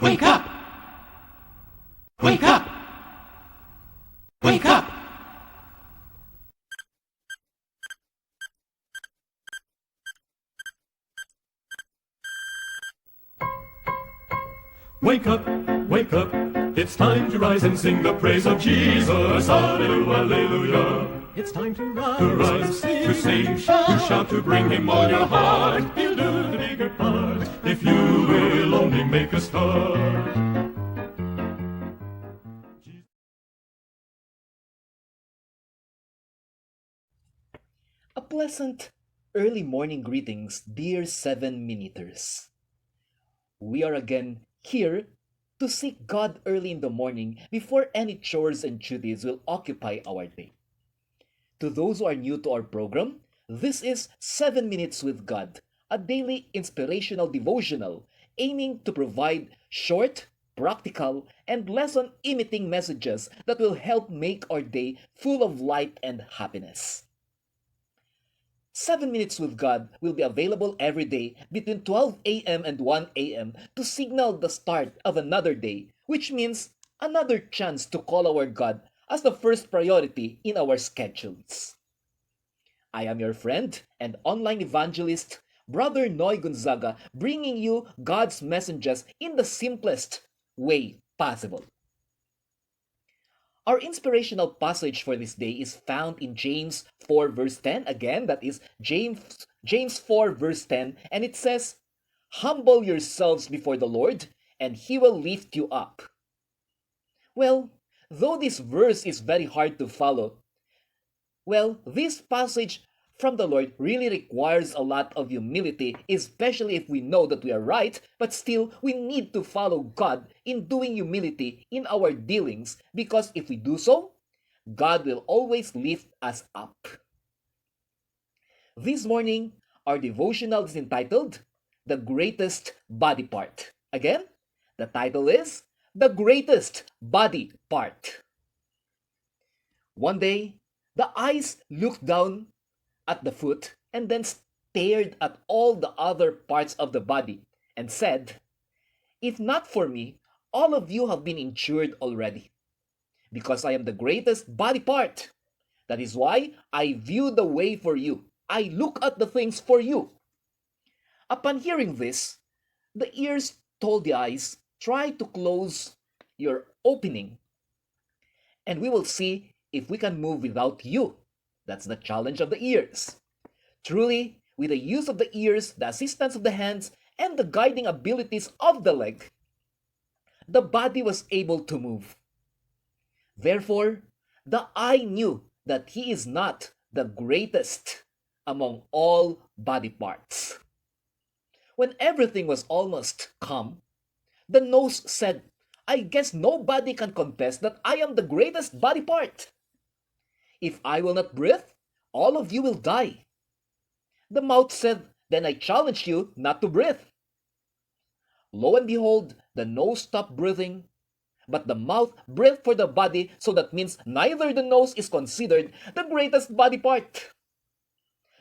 Wake up! Wake up! Wake up! Wake up, wake up, it's time to rise and sing the praise of Jesus. Hallelujah, hallelujah. It's time to rise, to sing, to shout, to bring him all your heart. He'll do the bigger part if you will only make a start. A pleasant early morning greetings, dear 7-minuters. We are again here to seek God early in the morning before any chores and duties will occupy our day. To those who are new to our program, this is 7 Minutes with God, a daily inspirational devotional aiming to provide short, practical, and lesson-imitating messages that will help make our day full of light and happiness. 7 Minutes with God will be available every day between 12 a.m. and 1 a.m. to signal the start of another day, which means another chance to call our God as the first priority in our schedules. I am your friend and online evangelist, Brother Noy Gonzaga, bringing you God's messages in the simplest way possible. Our inspirational passage for this day is found in James 4 verse 10. Again, that is James 4 verse 10, and it says, "Humble yourselves before the Lord, and he will lift you up." Well, though this verse is very hard to follow, this passage from the Lord really requires a lot of humility, especially if we know that we are right, but still we need to follow God in doing humility in our dealings, because if we do so, God will always lift us up. This morning, our devotional is entitled, "The Greatest Body Part." Again, the title is, "The Greatest Body Part." One day, the eyes looked down at the foot and then stared at all the other parts of the body and said, "If not for me, all of you have been injured already. Because I am the greatest body part. That is why I view the way for you. I look at the things for you." Upon hearing this, the ears told the eyes, "Try to close your opening, and we will see if we can move without you." That's the challenge of the ears. Truly, with the use of the ears, the assistance of the hands, and the guiding abilities of the leg, the body was able to move. Therefore, the eye knew that he is not the greatest among all body parts. When everything was almost calm, the nose said, "I guess nobody can contest that I am the greatest body part. If I will not breathe, all of you will die." The mouth said, "Then I challenge you not to breathe." Lo and behold, the nose stopped breathing, but the mouth breathed for the body, so that means neither the nose is considered the greatest body part.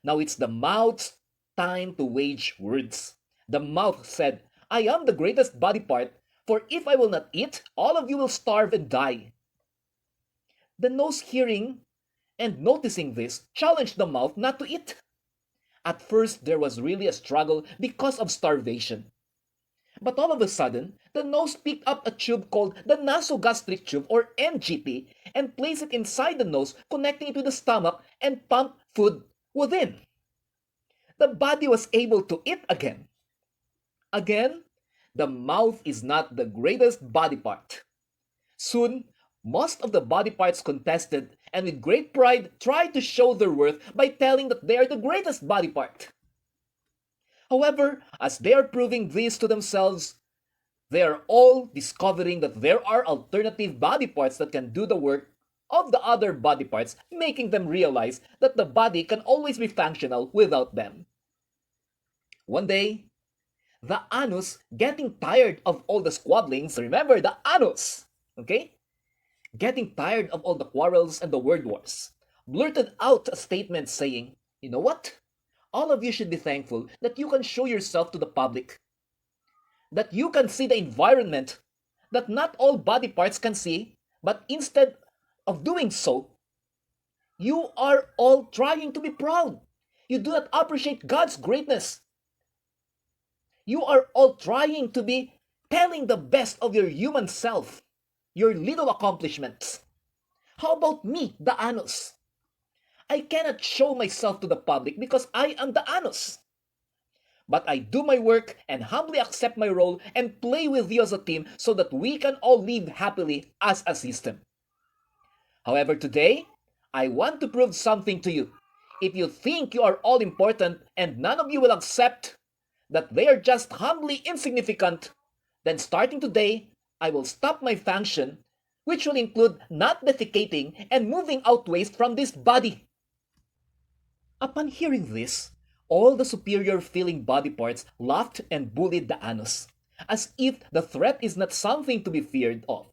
Now it's the mouth's time to wage words. The mouth said, "I am the greatest body part, for if I will not eat, all of you will starve and die." The nose, hearing and noticing this, challenged the mouth not to eat. At first, there was really a struggle because of starvation. But all of a sudden, the nose picked up a tube called the nasogastric tube, or NGT, and placed it inside the nose, connecting it to the stomach and pumped food within. The body was able to eat again. Again, the mouth is not the greatest body part. Soon, most of the body parts contested and with great pride tried to show their worth by telling that they are the greatest body part. However, as they are proving this to themselves, they are all discovering that there are alternative body parts that can do the work of the other body parts, making them realize that the body can always be functional without them. One day, the anus, getting tired of all the squabblings, remember the anus, okay? Getting tired of all the quarrels and the word wars, blurted out a statement saying, "You know what? All of you should be thankful that you can show yourself to the public. that you can see the environment that not all body parts can see, but instead of doing so, you are all trying to be proud. You do not appreciate God's greatness. You are all trying to be telling the best of your human self, your little accomplishments. How about me, the Anus? I cannot show myself to the public because I am the Anus. But I do my work and humbly accept my role and play with you as a team so that we can all live happily as a system. However, today, I want to prove something to you. If you think you are all important and none of you will accept that they are just humbly insignificant, then starting today, I will stop my function, which will include not defecating and moving out waste from this body. Upon hearing this, all the superior feeling body parts laughed and bullied the Anus, as if the threat is not something to be feared of.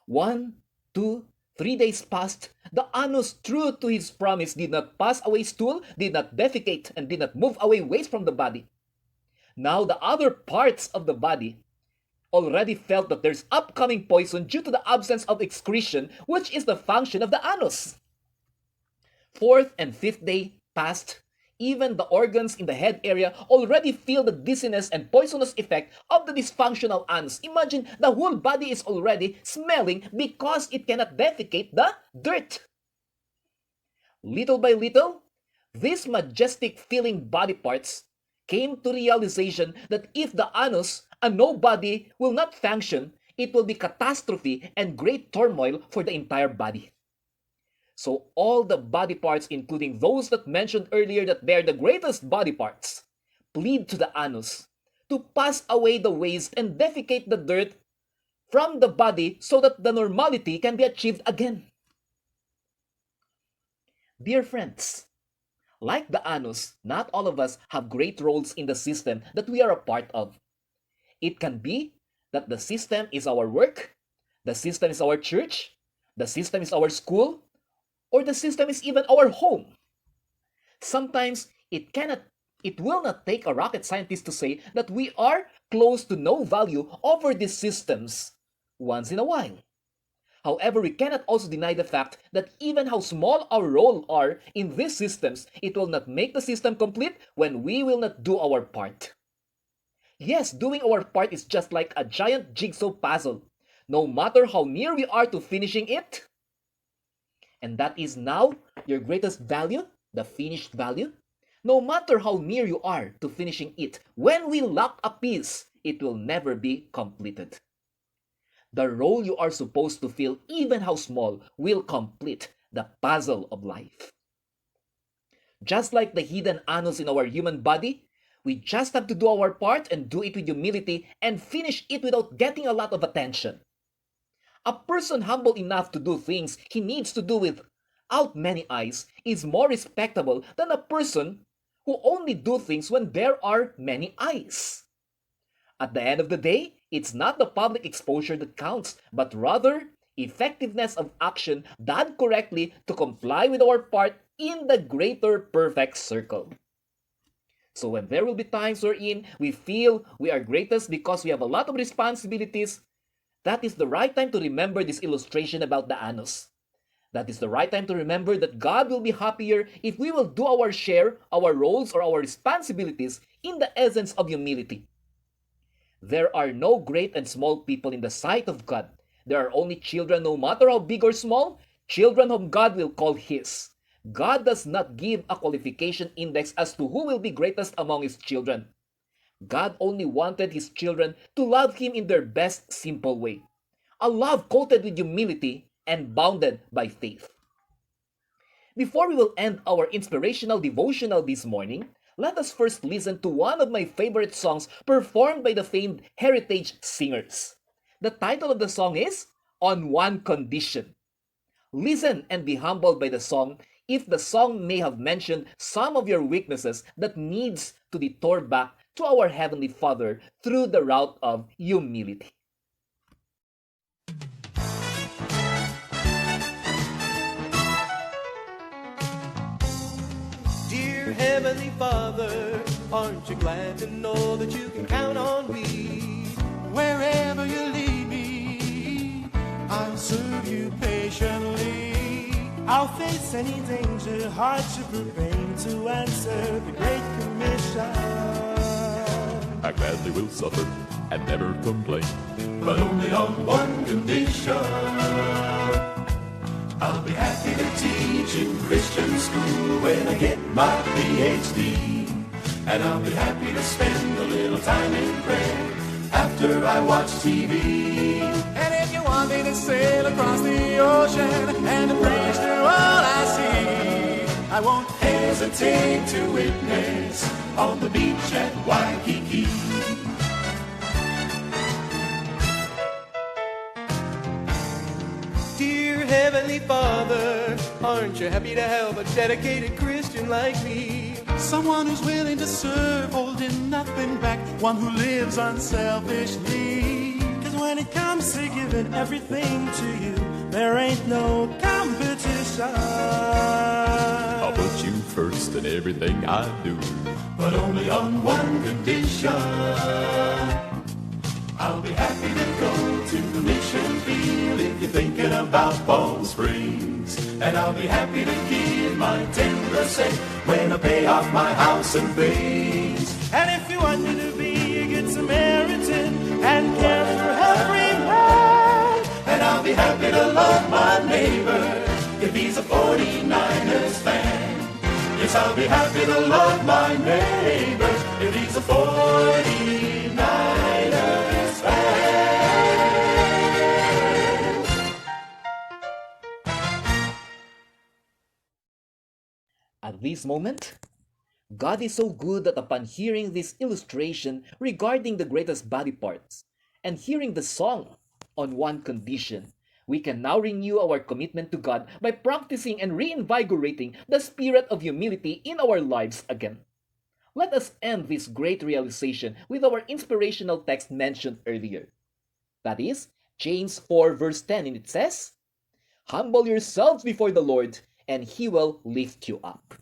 1, 2, 3 days passed. The Anus, true to his promise, did not pass away stool, did not defecate, and did not move away waste from the body. Now the other parts of the body already felt that there's upcoming poison due to the absence of excretion, which is the function of the Anus. 4th and 5th day passed. Even the organs in the head area already feel the dizziness and poisonous effect of the dysfunctional Anus. Imagine the whole body is already smelling because it cannot defecate the dirt. Little by little, these majestic feeling body parts came to realization that if the Anus, a nobody, will not function, it will be catastrophe and great turmoil for the entire body. So all the body parts, including those that mentioned earlier that they're the greatest body parts, plead to the Anus to pass away the waste and defecate the dirt from the body so that the normality can be achieved again. Dear friends, like the Anus, not all of us have great roles in the system that we are a part of. It can be that the system is our work, the system is our church, the system is our school, or the system is even our home. Sometimes it will not take a rocket scientist to say that we are close to no value over these systems once in a while. However, we cannot also deny the fact that even how small our role are in these systems, it will not make the system complete when we will not do our part. Yes, doing our part is just like a giant jigsaw puzzle. No matter how near we are to finishing it, and that is now your greatest value, the finished value. No matter how near you are to finishing it, when we lack a piece, it will never be completed. The role you are supposed to fill, even how small, will complete the puzzle of life. Just like the hidden Anus in our human body, we just have to do our part and do it with humility and finish it without getting a lot of attention. A person humble enough to do things he needs to do without many eyes is more respectable than a person who only do things when there are many eyes. At the end of the day, it's not the public exposure that counts, but rather effectiveness of action done correctly to comply with our part in the greater perfect circle. So when there will be times wherein we feel we are greatest because we have a lot of responsibilities, that is the right time to remember this illustration about the Anus. That is the right time to remember that God will be happier if we will do our share, our roles, or our responsibilities in the essence of humility. There are no great and small people in the sight of God. There are only children, no matter how big or small, children whom God will call His. God does not give a qualification index as to who will be greatest among His children. God only wanted His children to love Him in their best simple way. A love coated with humility and bounded by faith. Before we will end our inspirational devotional this morning, let us first listen to one of my favorite songs performed by the famed heritage singers. The title of the song is On One Condition. Listen and be humbled by the song if the song may have mentioned some of your weaknesses that needs to detour back to our Heavenly Father through the route of humility. Dear Heavenly Father, Aren't you glad to know that you can count on me? Wherever you lead me, I'll serve you patiently. I'll face any danger, hardship or pain to answer the Great Commission. I gladly will suffer and never complain, but only on one condition. I'll be happy to teach in Christian school when I get my PhD. And I'll be happy to spend a little time in prayer after I watch TV. And if you want me to sail across the ocean and to preach to all I see, I won't hesitate to witness on the beach at Waikiki. Dear Heavenly Father, aren't you happy to have a dedicated Christian like me? Someone who's willing to serve, holding nothing back, one who lives unselfishly. Cause when it comes to giving everything to you, there ain't no competition. I'll put you first in everything I do, but only on one condition. I'll be happy to go to the mission field if you're thinking about Palm Springs. And I'll be happy to give my 10% when I pay off my house and things. And if you want me to be a good Samaritan and care for every man, and I'll be happy to love my neighbor if he's a 49ers fan. Yes, I'll be happy to love my neighbor if he's a 49ers fan. At this moment, God is so good that upon hearing this illustration regarding the greatest body parts and hearing the song on one condition, we can now renew our commitment to God by practicing and reinvigorating the spirit of humility in our lives again. Let us end this great realization with our inspirational text mentioned earlier. That is, James 4 verse 10, and it says, "Humble yourselves before the Lord, and He will lift you up."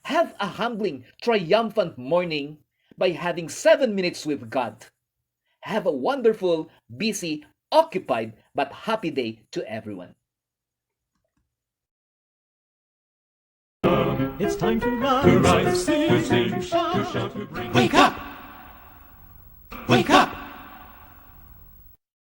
Have a humbling, triumphant morning by having 7 minutes with God. Have a wonderful, busy, occupied, but happy day to everyone. it's time to rise, to sing, to shout, to bring. Wake up! Wake up!